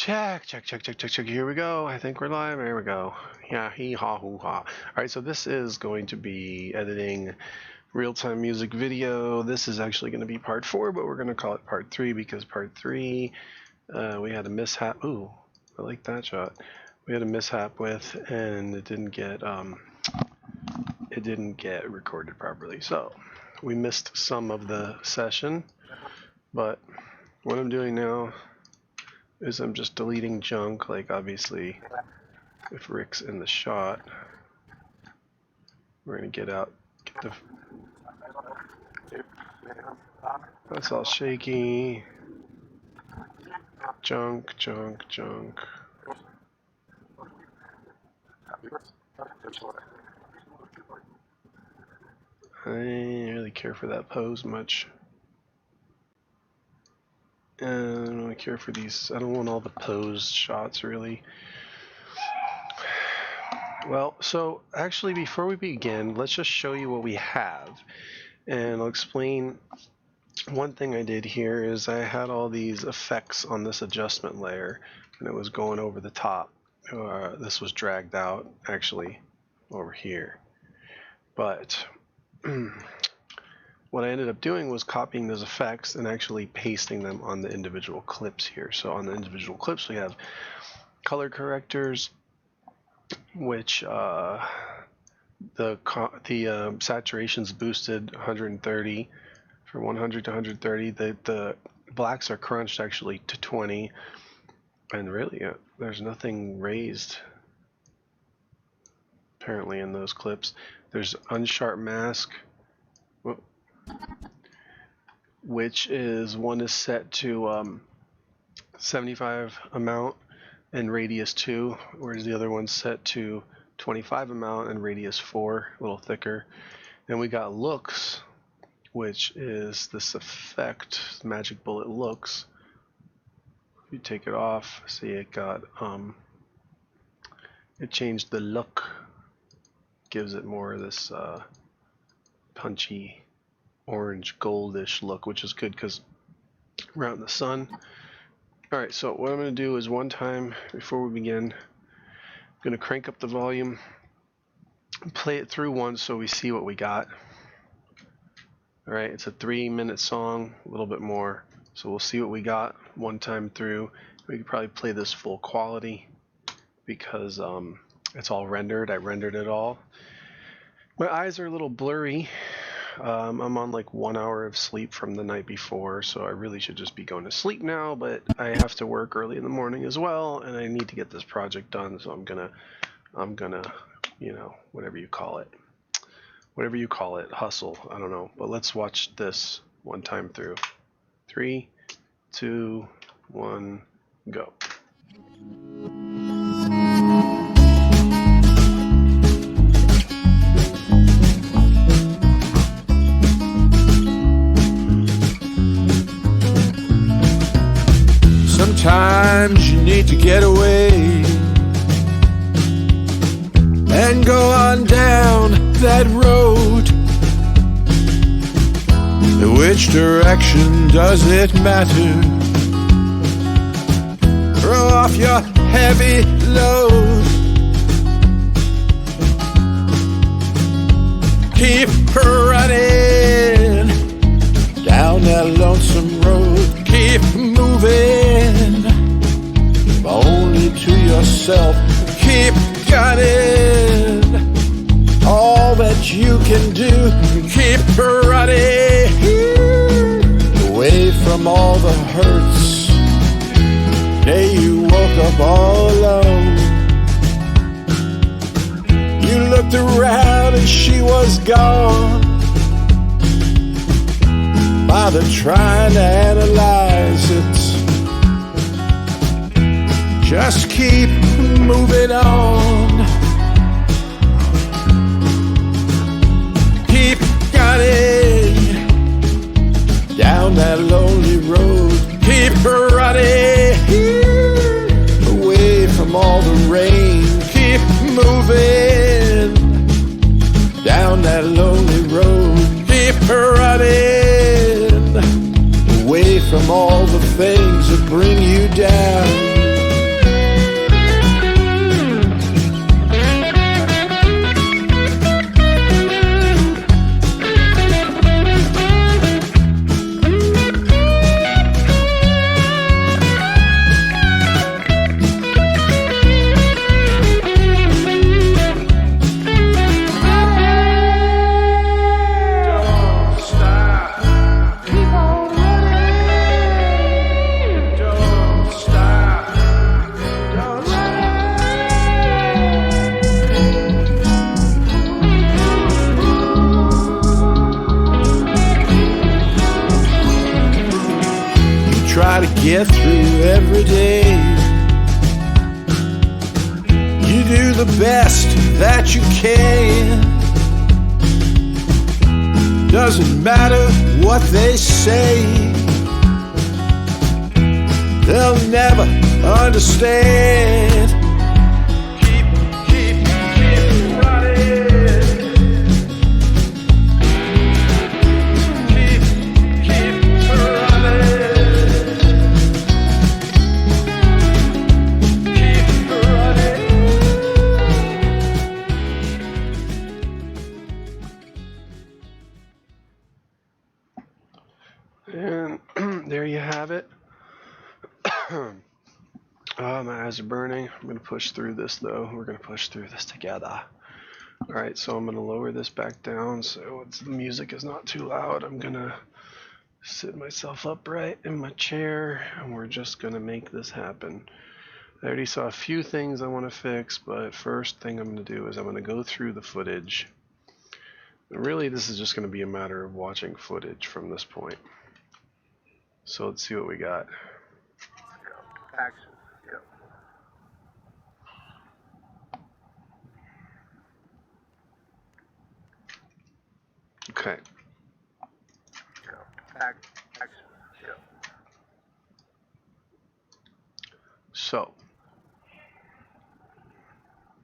Check. Here we go. I think we're live. There we go. Yeah, hee haw hoo ha. All right, so this is going to be editing real-time music video. This is actually going to be part 4, but we're going to call it part 3 because part 3 we had a mishap. Ooh, I like that shot. We had a mishap with, and it didn't get recorded properly. So we missed some of the session, but what I'm doing now is I'm just deleting junk. Like, obviously, if Rick's in the shot, we're gonna get the, that's all shaky, junk. I didn't really care for that pose much. I don't really care for these. I don't want all the pose shots, really. Well, so actually, before we begin, let's just show you what we have. And I'll explain. One thing I did here is I had all these effects on this adjustment layer, and it was going over the top. This was dragged out, actually, over here. But what I ended up doing was copying those effects and actually pasting them on the individual clips here. So on the individual clips, we have color correctors, which the saturation's boosted 130 from 100 to 130. The blacks are crunched actually to 20, and really there's nothing raised apparently in those clips. There's unsharp mask, which is one is set to 75 amount and radius 2, whereas the other one's set to 25 amount and radius 4, a little thicker. Then we got looks, which is this effect, magic bullet looks. If you take it off, see it got it changed the look, gives it more of this punchy orange goldish look, which is good because we're out in the sun. Alright, so what I'm going to do is one time before we begin, I'm going to crank up the volume, play it through once so we see what we got. Alright, it's a 3-minute song, a little bit more, so we'll see what we got one time through. We could probably play this full quality because it's all rendered. I rendered it all. My eyes are a little blurry. I'm on like 1 hour of sleep from the night before, so I really should just be going to sleep now, but I have to work early in the morning as well, and I need to get this project done, so I'm gonna, you know, whatever you call it, hustle, I don't know, but let's watch this one time through. 3, 2, 1, go. Sometimes you need to get away and go on down that road. In which direction does it matter? Throw off your heavy load. Keep running down that lonesome road. Keep moving, only to yourself. Keep gunning, all that you can do. Keep running away from all the hurts. Day you woke up all alone. You looked around and she was gone. Bother trying to analyze it. Just keep moving on. Keep gunning down that lonely road. Keep running away from all the rain. Keep moving down that lonely road. Keep running away from all the things that bring you down. get through every day. You do the best that you can. Doesn't matter what they say, they'll never understand. Keep running. Keep running. Keep running. And there you have it. My eyes are burning. I'm going to push through this, though. We're going to push through this together. Alright, so I'm going to lower this back down so the music is not too loud. I'm going to sit myself upright in my chair, and we're just going to make this happen. I already saw a few things I want to fix, but first thing I'm going to do is I'm going to go through the footage. And really, this is just going to be a matter of watching footage from this point. So let's see what we got. Action. Yep. Okay. Action. Yep. So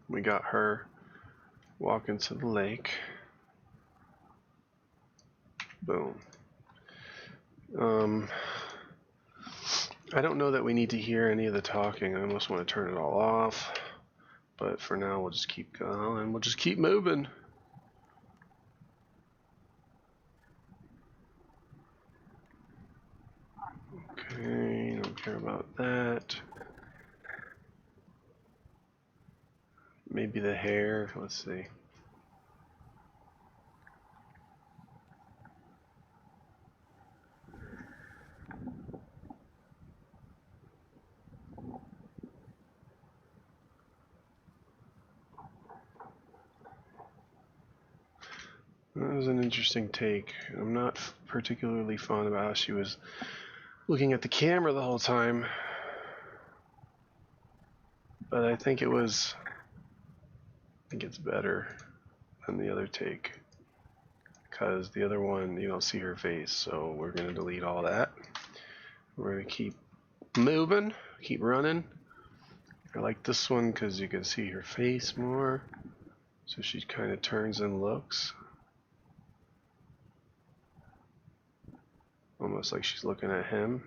we got her walking to the lake. Boom. I don't know that we need to hear any of the talking. I almost want to turn it all off. But for now, we'll just keep going. We'll just keep moving. Okay, don't care about that. Maybe the hair. Let's see. That was an interesting take. I'm not particularly fond about how she was looking at the camera the whole time. But I think it's better than the other take. Because the other one, you don't see her face. So we're going to delete all that. We're going to keep moving, keep running. I like this one because you can see her face more. So she kind of turns and looks. Almost like she's looking at him.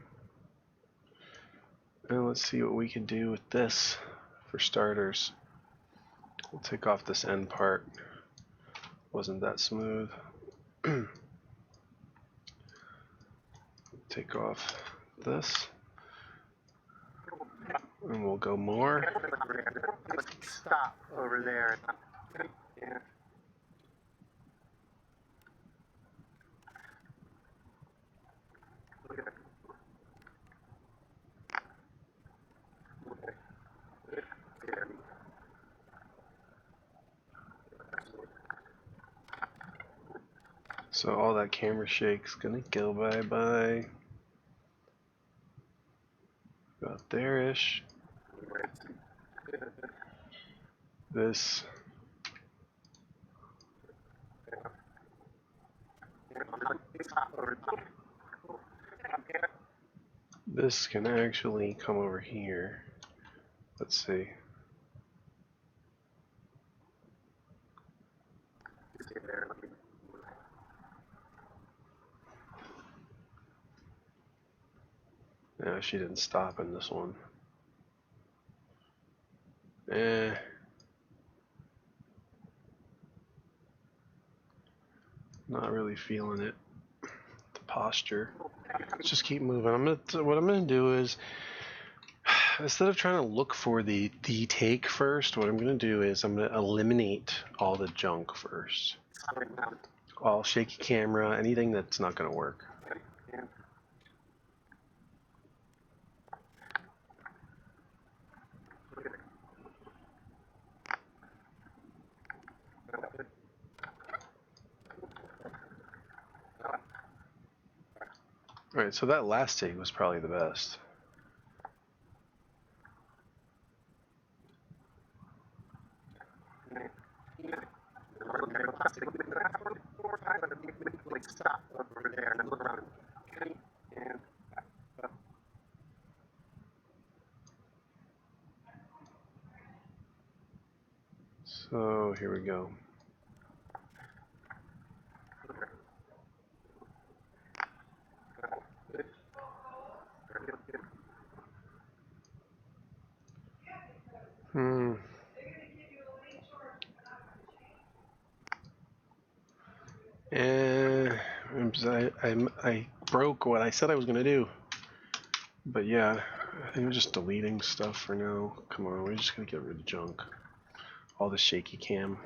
And let's see what we can do with this for starters. We'll take off this end part. Wasn't that smooth. Take off this. And we'll go more. Stop over there. Yeah. So all that camera shake's gonna go bye-bye. About there-ish. This. This can actually come over here. Let's see. No, she didn't stop in this one. Not really feeling it. The posture. Let's just keep moving. What I'm gonna do is, instead of trying to look for the take first, what I'm gonna do is I'm gonna eliminate all the junk first. All shaky camera, anything that's not gonna work. Alright, so that last take was probably the best. Like stop over there and then look around and So here we go. And I broke what I said I was gonna do. But yeah, I think I'm just deleting stuff for now. Come on, we're just gonna get rid of junk. All the shaky cam.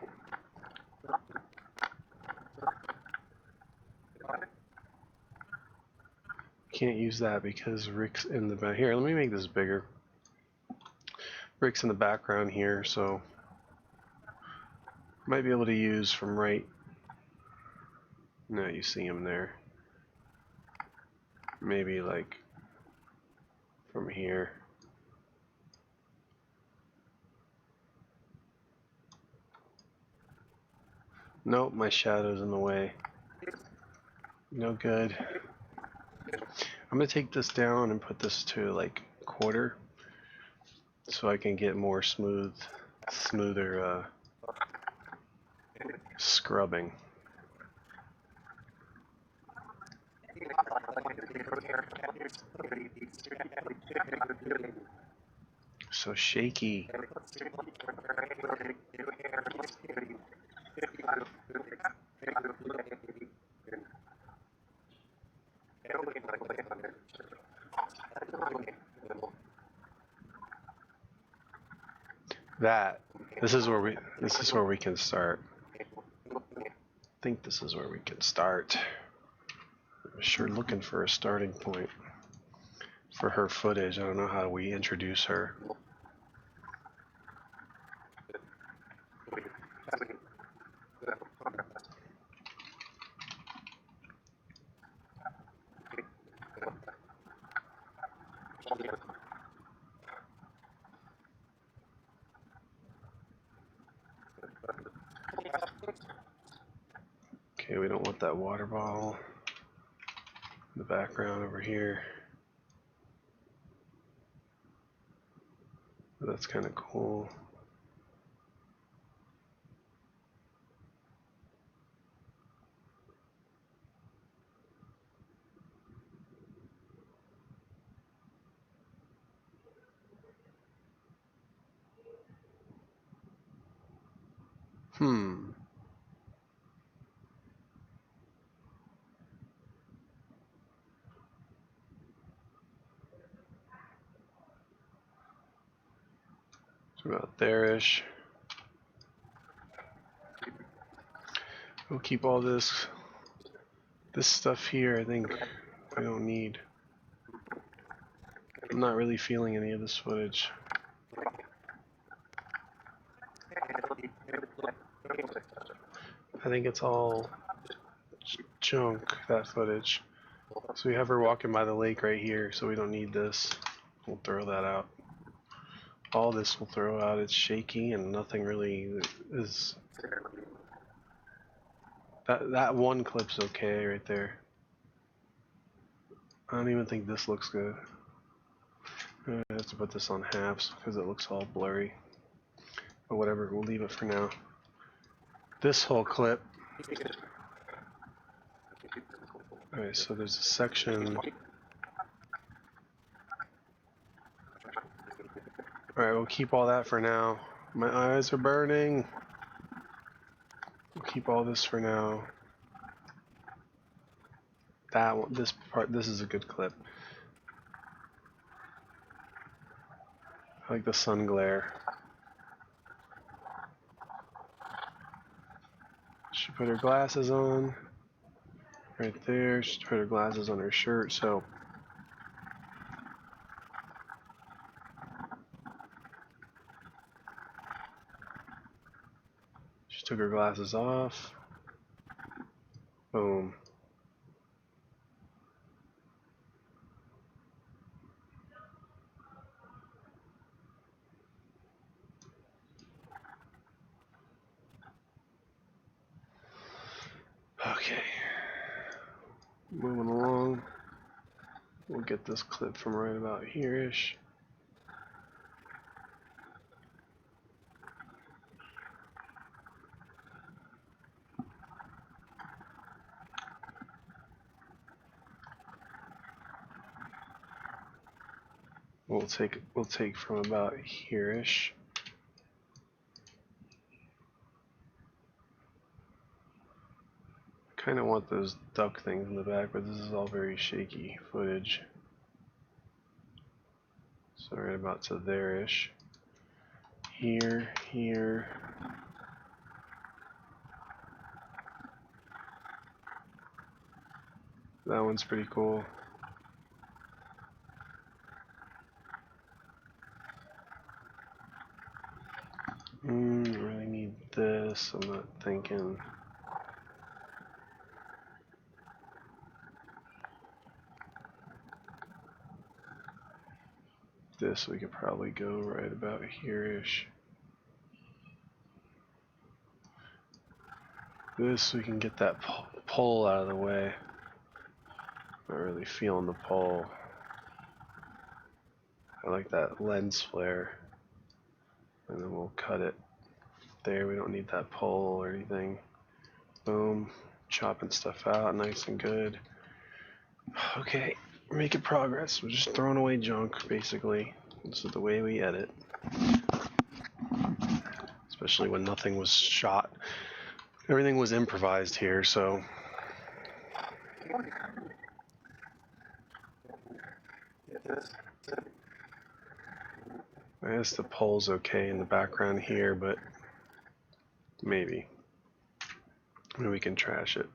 Can't use that because Rick's in the back. Here, let me make this bigger. Rick's in the background here, so might be able to use from right. No, you see him there. Maybe like from here. Nope, my shadow's in the way. No good. I'm gonna take this down and put this to like quarter so I can get more smoother scrubbing. So shaky. This is where we can start. I think this is where we can start. I'm sure looking for a starting point for her footage. I don't know how we introduce her. Okay, we don't want that water bottle in the background over here. But that's kind of cool. About there-ish. We'll keep all this stuff here. I think I don't need. I'm not really feeling any of this footage. I think it's all junk, that footage. So we have her walking by the lake right here, so we don't need this. We'll throw that out. All this will throw out. It's shaky and nothing really is. That one clip's okay right there. I don't even think this looks good. I have to put this on halves because it looks all blurry. But whatever, we'll leave it for now. This whole clip. Alright, so there's a section. Alright, we'll keep all that for now. My eyes are burning. We'll keep all this for now. That one, this part, this is a good clip. I like the sun glare. She put her glasses on. Right there, she put her glasses on her shirt, so. She took her glasses off. Boom. Moving along. We'll get this clip from right about here-ish. We'll take from about here-ish. Kind of want those duck things in the back, but this is all very shaky footage. So right about to there-ish. Here, here. That one's pretty cool. Really need this. I'm not thinking. This we could probably go right about here-ish. This we can get that pole out of the way. Not really feeling the pole. I like that lens flare. And then we'll cut it there. We don't need that pole or anything. Boom. Chopping stuff out nice and good. Okay, we're making progress. We're just throwing away junk, basically. This is the way we edit. Especially when nothing was shot. Everything was improvised here, so. I guess the pole's okay in the background here, but maybe. Maybe we can trash it.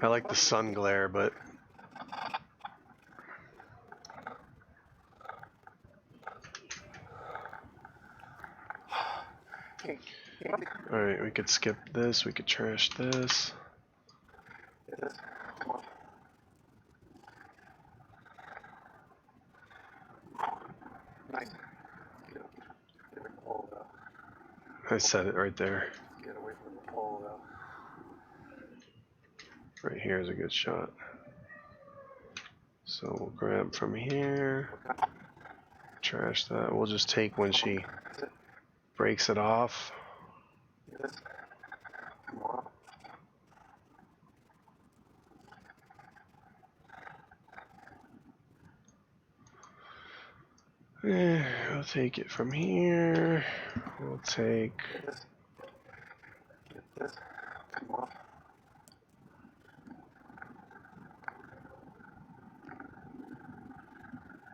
I like the sun glare, but alright, we could skip this, we could trash this. I said it right there. Get away from the pole though. Right here is a good shot. So we'll grab from here, trash that. We'll just take when she breaks it off. We'll take it from here. We'll take.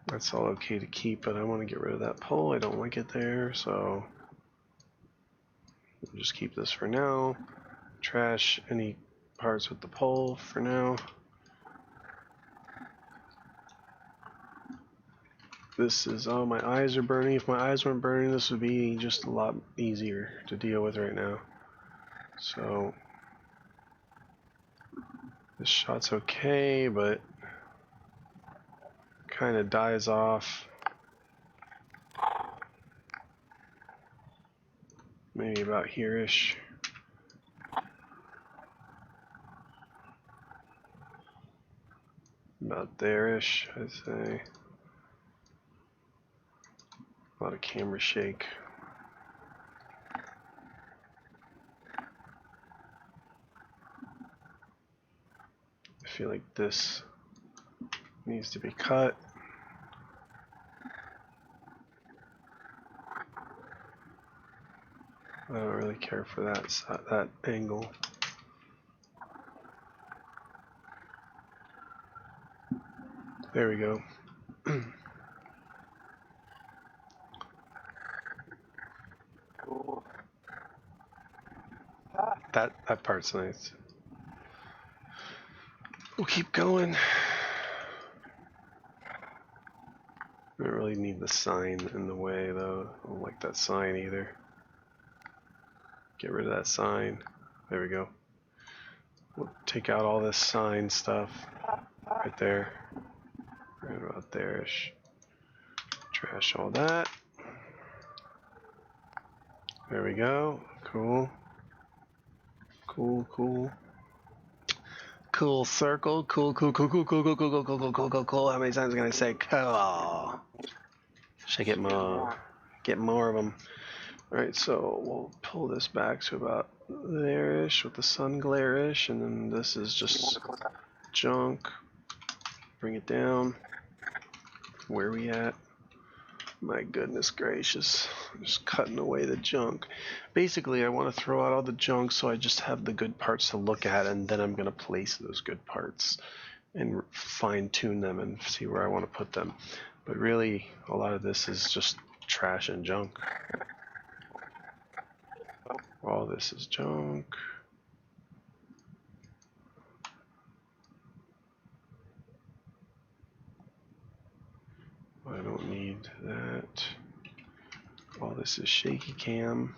That's all okay to keep, but I want to get rid of that pole. I don't like it there, so we'll just keep this for now. Trash any parts with the pole for now. This is, oh, my eyes are burning. If my eyes weren't burning, this would be just a lot easier to deal with right now. So this shot's okay, but kind of dies off. Maybe about here-ish. About there-ish, I'd say. A lot of camera shake. I feel like this needs to be cut. I don't really care for that angle. There we go. That part's nice. We'll keep going. I don't really need the sign in the way though. I don't like that sign either. Get rid of that sign. There we go. We'll take out all this sign stuff right there. Right about there-ish. Trash all that. There we go. Cool. Cool, cool. Cool circle. Cool, cool, cool, cool, cool, cool, cool, cool, cool, cool, cool, cool, cool. How many times can I say cool? Should I get more? Get more of them. Alright, so we'll pull this back to about there-ish with the sun glare-ish, and then this is just junk. Bring it down. Where are we at? My goodness gracious. I'm just cutting away the junk. Basically, I want to throw out all the junk so I just have the good parts to look at, and then I'm going to place those good parts and fine-tune them and see where I want to put them. But really, a lot of this is just trash and junk. All this is junk. I don't need that. All this is shaky cam.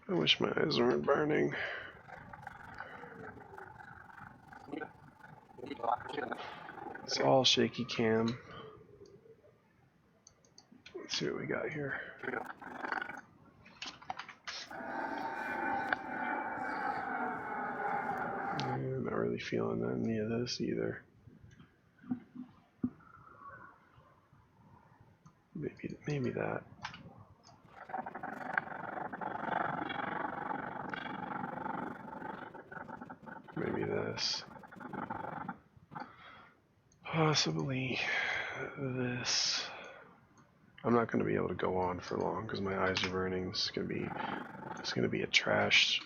I wish my eyes weren't burning. It's all shaky cam. Let's see what we got here. I'm not really feeling any of this either. Maybe that. Maybe this. Possibly this. I'm not going to be able to go on for long because my eyes are burning. It's going to be a trash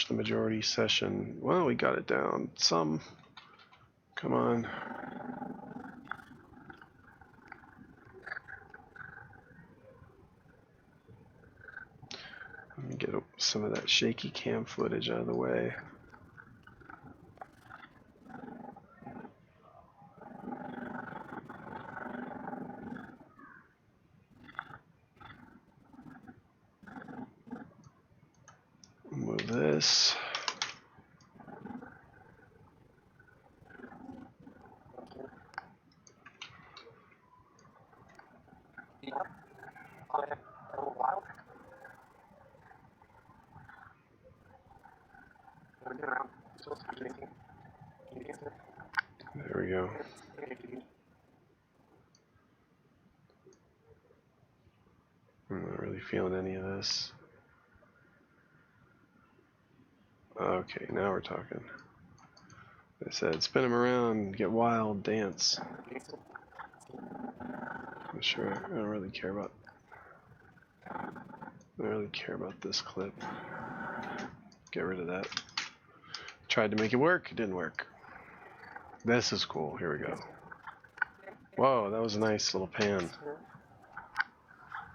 the majority session. Well, we got it down some. Come on. Let me get some of that shaky cam footage out of the way. Move this. There we go. I'm not really feeling any of this. Okay, now we're talking. I said, spin them around, get wild, dance. I'm sure I don't really care about. I don't really care about this clip. Get rid of that. Tried to make it work, it didn't work. This is cool. Here we go. Whoa, that was a nice little pan.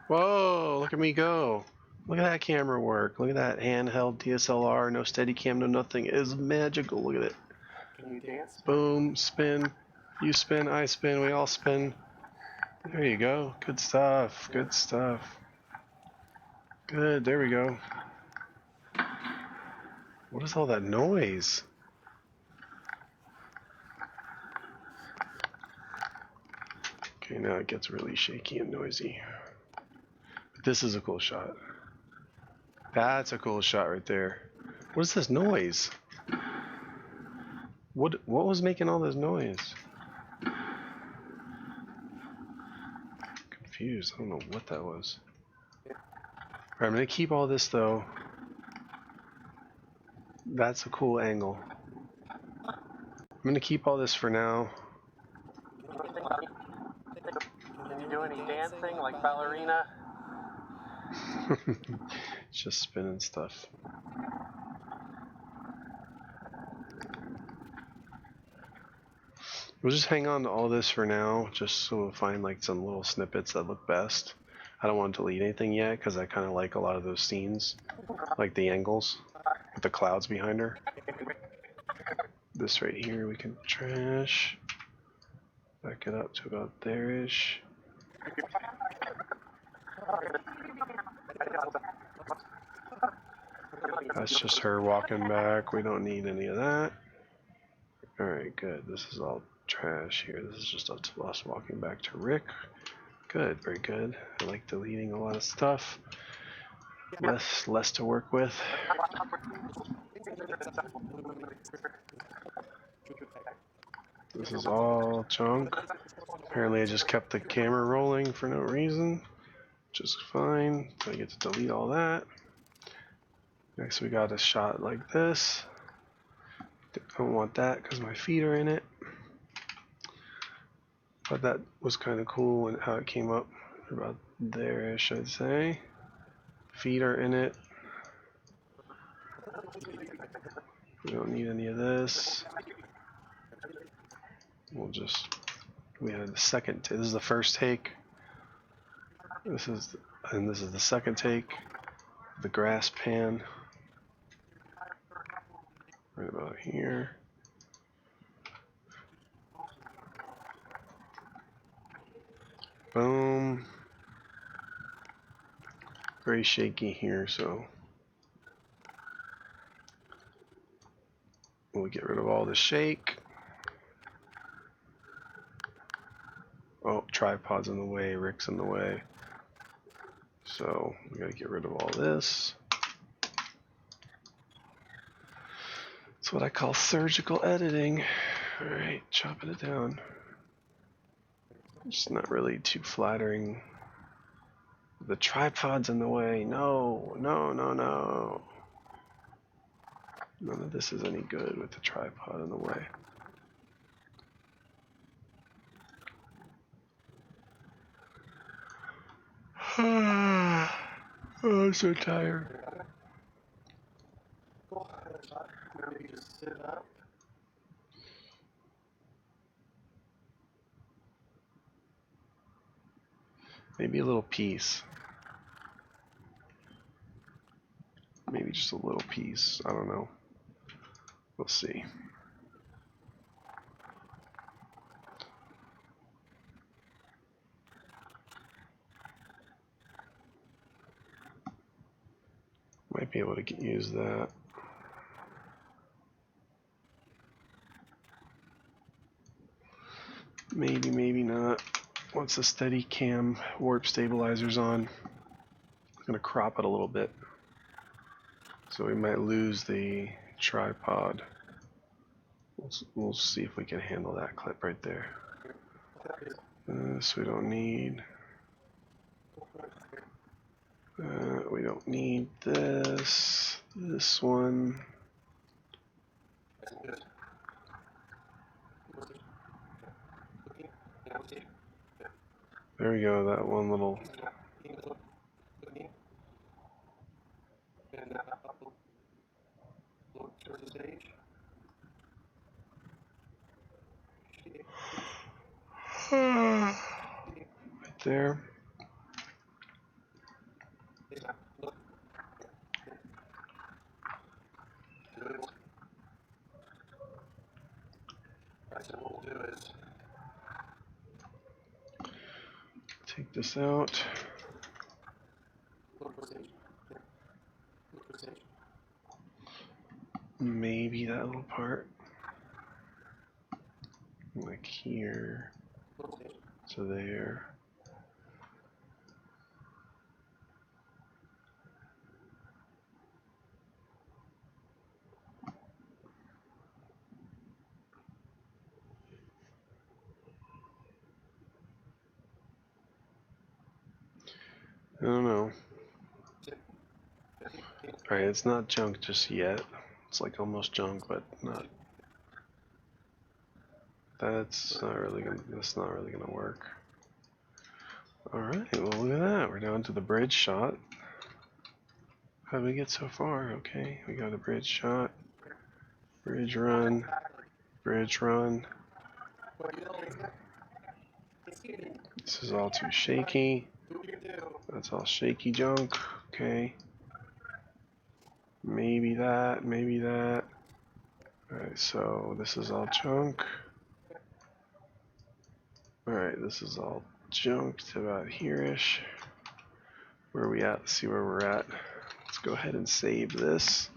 Whoa, look at me go. Look at that camera work. Look at that handheld DSLR, no Steadicam, no nothing. It is magical. Look at it. Can you dance? Boom, spin. You spin, I spin, we all spin. There you go. Good stuff. Good stuff. Good, there we go. What is all that noise? Okay, now it gets really shaky and noisy. But this is a cool shot. That's a cool shot right there. What is this noise? What was making all this noise? Confused. I don't know what that was. Alright, I'm gonna keep all this though. That's a cool angle. I'm gonna keep all this for now. Can you do any dancing like ballerina? Just spinning stuff. We'll just hang on to all this for now, just so we'll find like some little snippets that look best. I don't want to delete anything yet because I kind of like a lot of those scenes, like the angles with the clouds behind her. This right here we can trash. Back it up to about there-ish. That's just her walking back. We don't need any of that. Alright, good. This is all trash here. This is just us walking back to Rick. Good, very good. I like deleting a lot of stuff. Less to work with. This is all junk. Apparently I just kept the camera rolling for no reason, which is fine. So I get to delete all that. Next we got a shot like this. Don't want that because my feet are in it. But that was kind of cool and how it came up about there-ish, I'd say. Feet are in it. We don't need any of this. We'll just, we had the second, this is the first take. This is the second take. The grass pan. Right about here. Boom. Very shaky here, so we'll get rid of all the shake. Oh, tripod's in the way, Rick's in the way. So we gotta get rid of all this. It's what I call surgical editing. Alright, chopping it down. It's not really too flattering. The tripod's in the way. No, no, no, no. None of this is any good with the tripod in the way. Oh, I'm so tired. Maybe just sit up. Maybe a little piece. Maybe just a little piece. I don't know. We'll see. Might be able to use that. Maybe, maybe not. Once the steady cam warp stabilizer's on, I'm gonna crop it a little bit. So we might lose the tripod. We'll see if we can handle that clip right there. This we don't need. We don't need this. This one. There we go, that one little. Right there. Take this out. Maybe that little part. Like here to there. I don't know. Alright, it's not junk just yet. It's like almost junk, but not. That's not really gonna work. Alright, well look at that. We're down to the bridge shot. How did we get so far? Okay, we got a bridge shot. Bridge run. Bridge run. This is all too shaky. That's all shaky junk. Okay. Maybe that, maybe that. Alright, so this is all junk. Alright, this is all junk to about here-ish. Where are we at? Let's see where we're at. Let's go ahead and save this.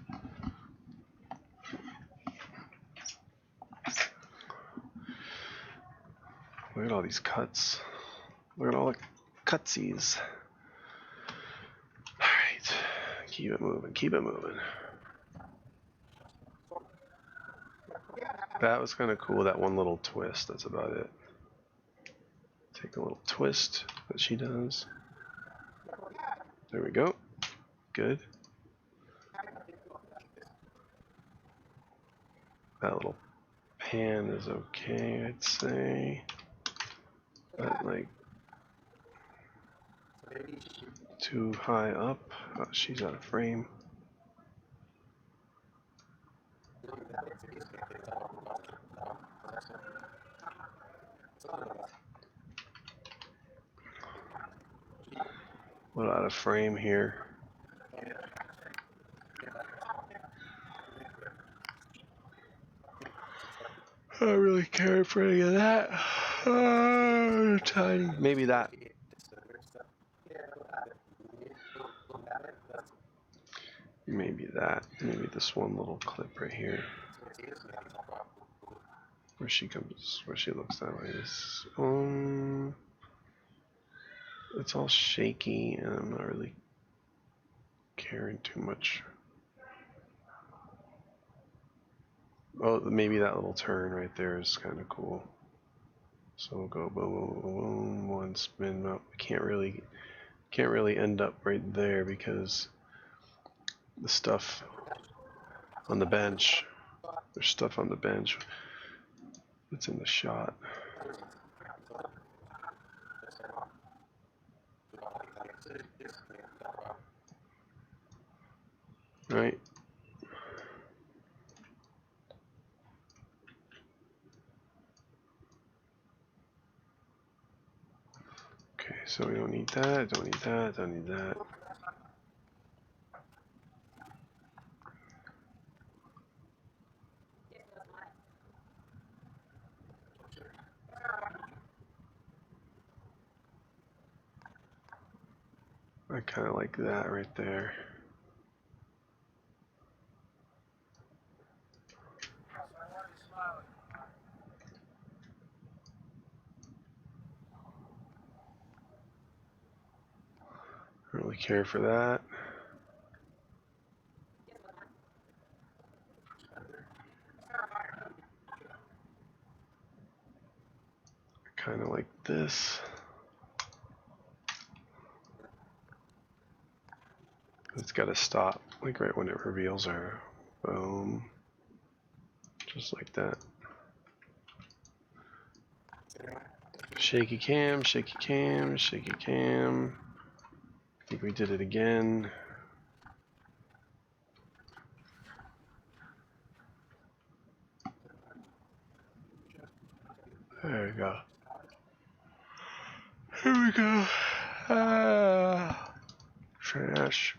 Look at all these cuts. Look at all the cutsies. Alright, keep it moving, keep it moving. That was kind of cool, that one little twist. That's about it. Take a little twist that she does. There we go. Good. That little pan is okay, I'd say. But like too high up. Oh, she's out of frame. A little out of frame here. I don't really care for any of that. Tiny. Maybe that. Maybe that. Maybe this one little clip right here. Where she comes, where she looks that way. This, it's all shaky, and I'm not really caring too much. Oh, maybe that little turn right there is kind of cool. So we'll go boom, boom, boom, boom, one spin up. Can't really end up right there because the stuff on the bench. There's stuff on the bench that's in the shot. Right. Okay, so we don't need that, don't need that, don't need that. I kind of like that right there. I don't really care for that. I kind of like this. It's got to stop, like right when it reveals her. Boom. Just like that. Shaky cam, shaky cam, shaky cam. I think we did it again. There we go. Here we go. Trash.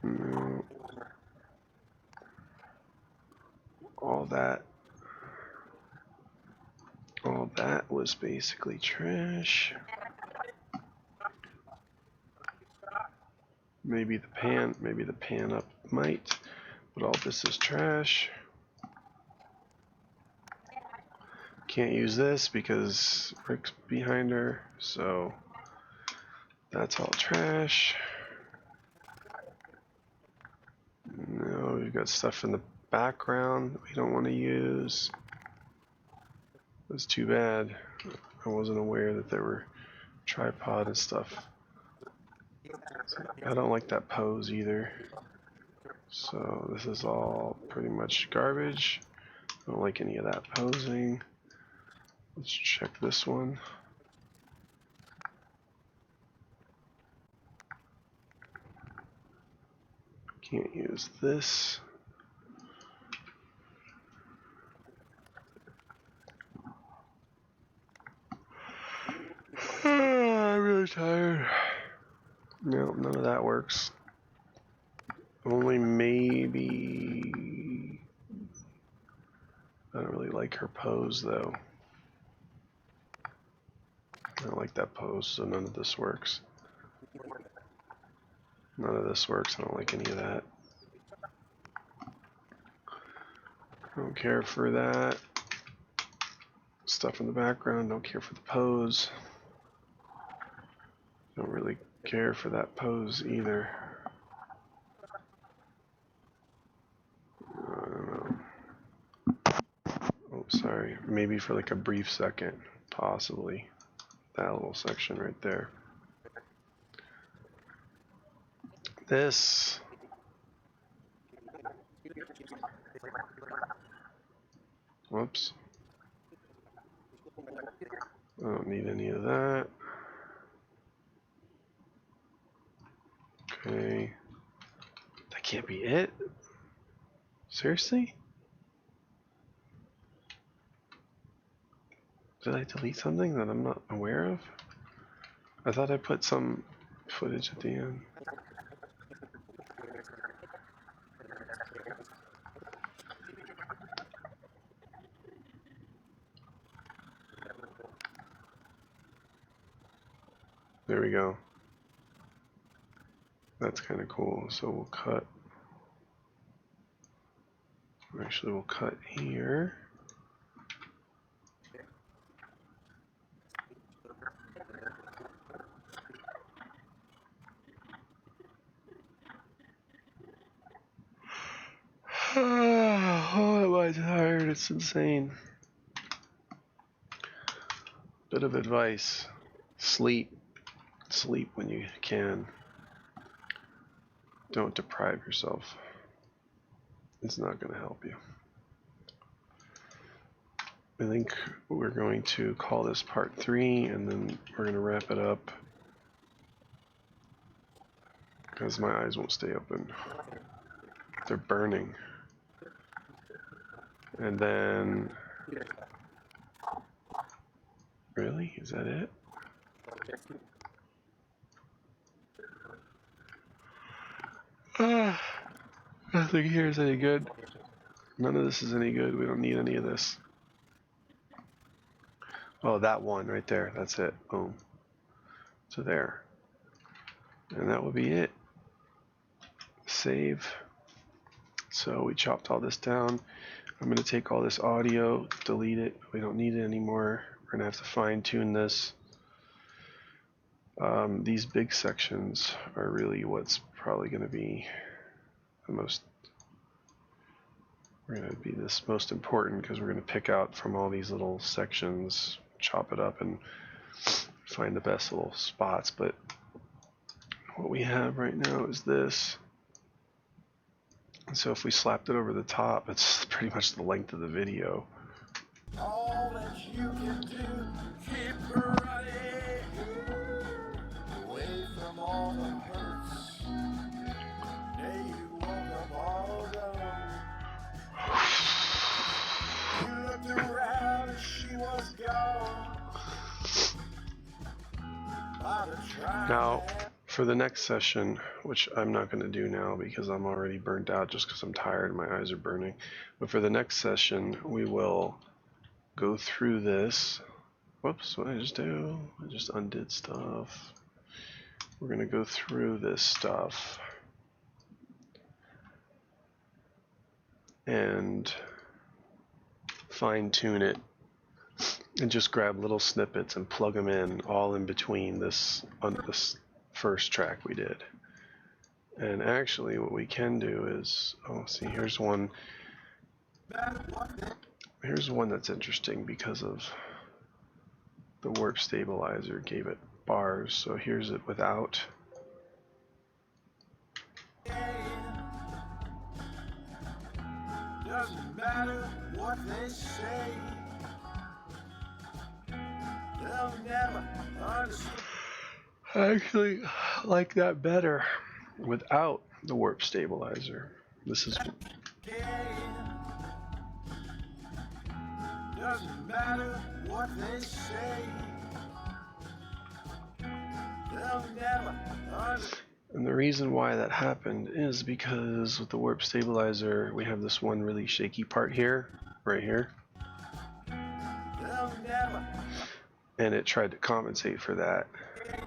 No. All that was basically trash. Maybe the pan up might, but all this is trash. Can't use this because Rick's behind her, so that's all trash. No, we've got stuff in the background that we don't want to use. That's too bad. I wasn't aware that there were tripod and stuff. I don't like that pose either. So this is all pretty much garbage. I don't like any of that posing. Let's check this one. Can't use this. I'm really tired. No, none of that works. Only maybe... I don't really like her pose though. I don't like that pose, so none of this works. None of this works. I don't like any of that. I don't care for that. Stuff in the background. Don't care for the pose. Don't really care for that pose either. sorry. Maybe for like a brief second, possibly. That little section right there. This. Whoops. I don't need any of that. Okay. That can't be it? Seriously? Did I delete something that I'm not aware of? I thought I put some footage at the end. There we go. That's kind of cool. So we'll cut. Actually, we'll cut here. Oh, am I tired? It's insane. Bit of advice. Sleep. Sleep when you can. Don't deprive yourself. It's not going to help you. I think we're going to call this part 3, and then we're going to wrap it up because my eyes won't stay open. They're burning. And then... Really? Is that it? Nothing here is any good. None of this is any good. We don't need any of this. Oh, that one right there. That's it. Boom. So there. And that will be it. Save. So we chopped all this down. I'm going to take all this audio, delete it. We don't need it anymore. We're going to have to fine tune this. These big sections are really what's probably going to be the most most important, because we're going to pick out from all these little sections, chop it up, and find the best little spots. But what we have right now is this. And so if we slapped it over the top, it's pretty much the length of the video. All that you can do, keep running away from all the hurts. Day you woke up all alone. You looked around and she was gone. Now, for the next session, which I'm not going to do now because I'm already burnt out just because I'm tired and my eyes are burning. But for the next session, we will go through this. Whoops, what did I just do? I just undid stuff. We're going to go through this stuff and fine tune it and just grab little snippets and plug them in all in between this first track we did. And actually what we can do is, oh, see, here's one that's interesting because of the warp stabilizer gave it bars. So here's it without. Doesn't matter what they say. They'll never understand. I actually like that better without the warp stabilizer. This is Doesn't matter what they say. They'll never understand. And the reason why that happened is because with the warp stabilizer, we have this one really shaky part here, right here. They'll never. And it tried to compensate for that.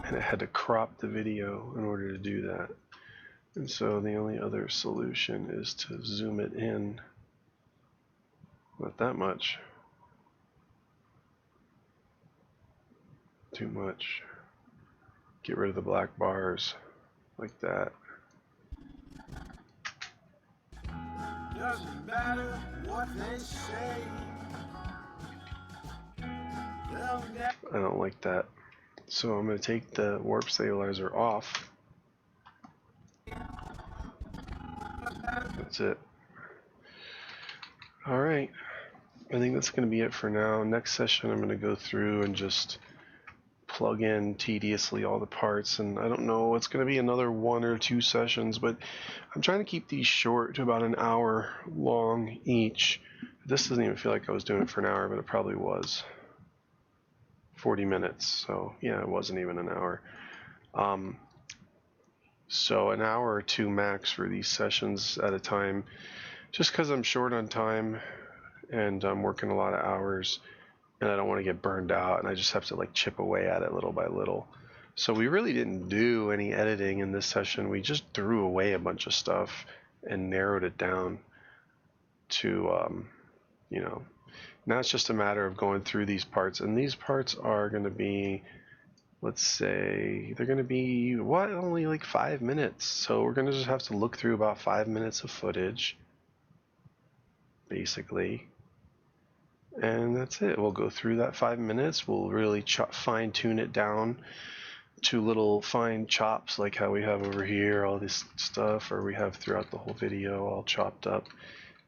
And it had to crop the video in order to do that. And so the only other solution is to zoom it in. Not that much. Too much. Get rid of the black bars. Like that. Doesn't matter what they say. I don't like that. So I'm going to take the warp stabilizer off. That's it. Alright, I think that's going to be it for now. Next session I'm going to go through and just plug in tediously all the parts, and I don't know, it's going to be another 1 or 2 sessions, but I'm trying to keep these short to about an hour long each. This doesn't even feel like I was doing it for an hour, but it probably was 40 minutes, so yeah, it wasn't even an hour. So an hour or 2 max for these sessions at a time, just because I'm short on time and I'm working a lot of hours and I don't want to get burned out, and I just have to like chip away at it little by little. So we really didn't do any editing in this session. We just threw away a bunch of stuff and narrowed it down to, you know, now it's just a matter of going through these parts, and these parts are going to be, let's say, they're going to be, what, only like 5 minutes. So we're going to just have to look through about 5 minutes of footage, basically. And that's it. We'll go through that 5 minutes. We'll really fine tune it down to little fine chops, like how we have over here, all this stuff, or we have throughout the whole video all chopped up.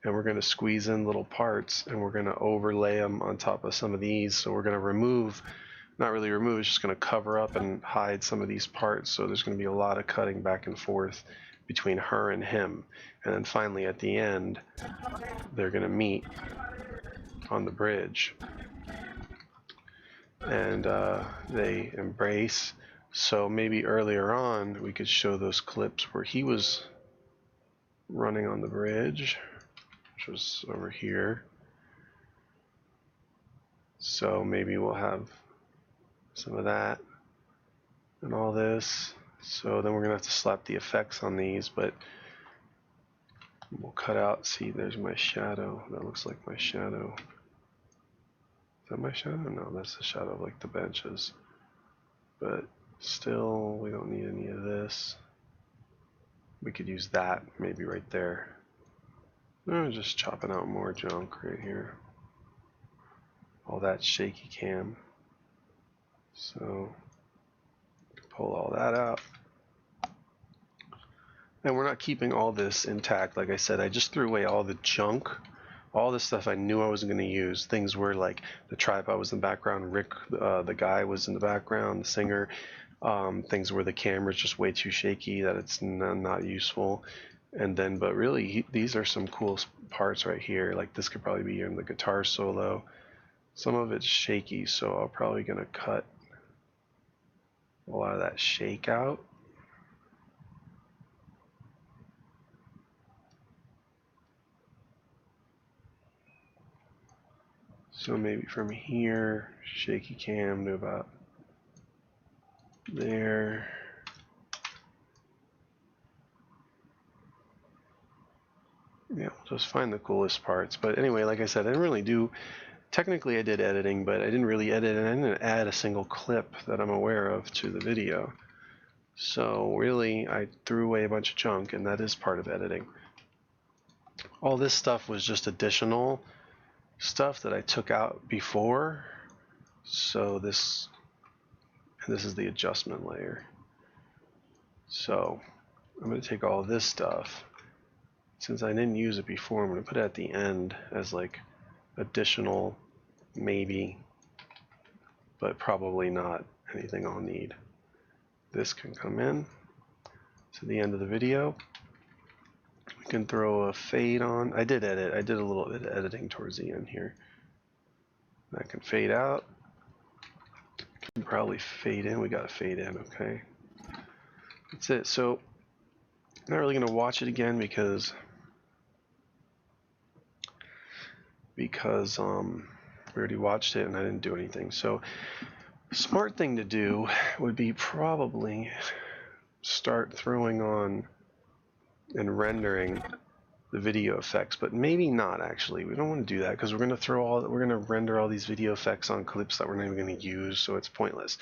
And we're going to squeeze in little parts, and we're going to overlay them on top of some of these. So we're going to remove, not really remove, it's just going to cover up and hide some of these parts. So there's going to be a lot of cutting back and forth between her and him. And then finally at the end, they're going to meet on the bridge, and they embrace. So maybe earlier on we could show those clips where he was running on the bridge, which was over here. So maybe we'll have some of that and all this. So then we're gonna have to slap the effects on these, but we'll cut out, see, there's my shadow. That looks like my shadow. Is that my shadow? No, that's the shadow of like the benches. But still, we don't need any of this. We could use that maybe right there. I'm just chopping out more junk right here. All that shaky cam. So pull all that out. And we're not keeping all this intact. Like I said, I just threw away all the junk. All the stuff I knew I wasn't going to use. Things where like the tripod was in the background, Rick, the guy, was in the background, the singer. Things where the camera's just way too shaky that it's not useful. And then, but really, these are some cool parts right here. Like this could probably be in the guitar solo. Some of it's shaky, so I'm probably going to cut a lot of that shake out. So maybe from here, shaky cam to about there. Yeah, we'll just find the coolest parts. But anyway, like I said, I didn't really do, technically I did editing, but I didn't really edit, and I didn't add a single clip that I'm aware of to the video. So really, I threw away a bunch of junk, and that is part of editing. All this stuff was just additional stuff that I took out before. So this is the adjustment layer. So I'm going to take all this stuff. Since I didn't use it before, I'm going to put it at the end as like additional, maybe, but probably not anything I'll need. This can come in to the end of the video. We can throw a fade on. I did edit. I did a little bit of editing towards the end here. That can fade out. Can probably fade in. We got to fade in. Okay. That's it. So I'm not really going to watch it again because we already watched it and I didn't do anything. So smart thing to do would be probably start throwing on and rendering the video effects, but maybe not actually. We don't want to do that because we're going to render all these video effects on clips that we're not even going to use, so it's pointless.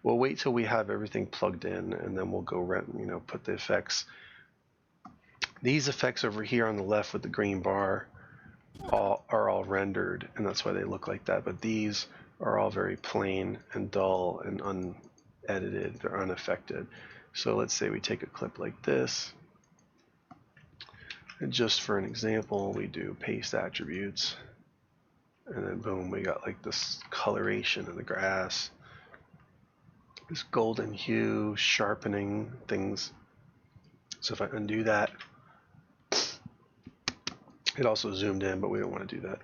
We'll wait till we have everything plugged in, and then we'll go put the effects. These effects over here on the left with the green bar are all rendered, and that's why they look like that. But these are all very plain and dull and unedited. They're unaffected. So let's say we take a clip like this, and just for an example, we do paste attributes, and then boom, we got like this coloration of the grass, this golden hue, sharpening things. So if I undo that, it also zoomed in, but we don't want to do that.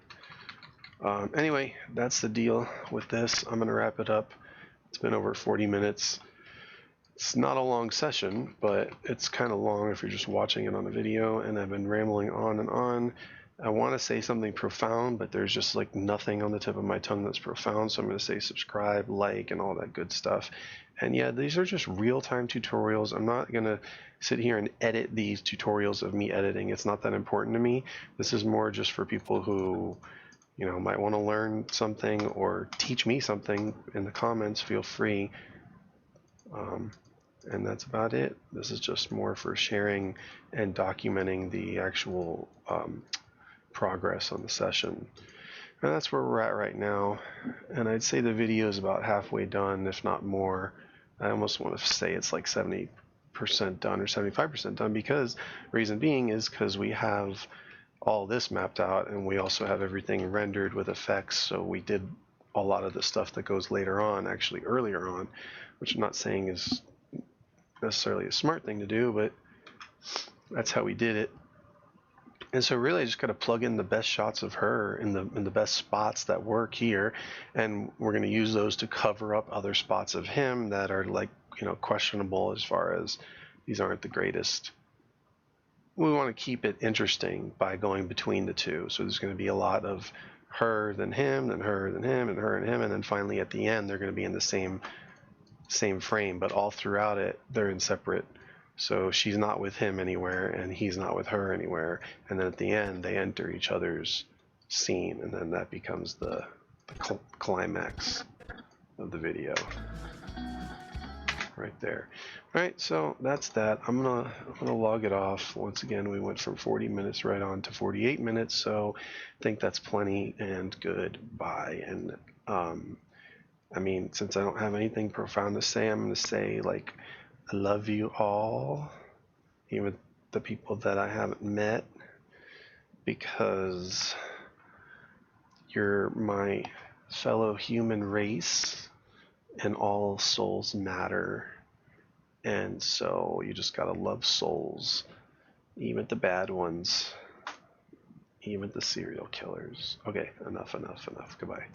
Anyway, that's the deal with this. I'm going to wrap it up. It's been over 40 minutes. It's not a long session, but it's kind of long if you're just watching it on a video, and I've been rambling on and on. I want to say something profound, but there's just like nothing on the tip of my tongue that's profound, so I'm going to say subscribe, like, and all that good stuff. And yeah, these are just real-time tutorials. I'm not going to sit here and edit these tutorials of me editing. It's not that important to me. This is more just for people who, you know, might want to learn something or teach me something. In the comments, feel free. And that's about it. This is just more for sharing and documenting the actual progress on the session. And that's where we're at right now. And I'd say the video is about halfway done, if not more. I almost want to say it's like 70% done or 75% done, because reason being is because we have all this mapped out, and we also have everything rendered with effects. So we did a lot of the stuff that goes later on, actually earlier on, which I'm not saying is necessarily a smart thing to do, but that's how we did it. And so really I just got to plug in the best shots of her in the best spots that work here, and we're going to use those to cover up other spots of him that are, like, you know, questionable as far as these aren't the greatest. We want to keep it interesting by going between the two. So there's going to be a lot of her, then him, then her, then him, and her and him, and then finally at the end they're going to be in the same frame, but all throughout it they're in separate. So she's not with him anywhere, and he's not with her anywhere, and then at the end they enter each other's scene, and then that becomes the climax of the video right there. All right, so that's that. I'm gonna log it off. Once again, we went from 40 minutes right on to 48 minutes, so I think that's plenty and good. Bye. And I mean, since I don't have anything profound to say, I'm gonna say, like, I love you all, even the people that I haven't met, because you're my fellow human race and all souls matter. And so you just gotta love souls, even the bad ones, even the serial killers. Okay, enough. Goodbye.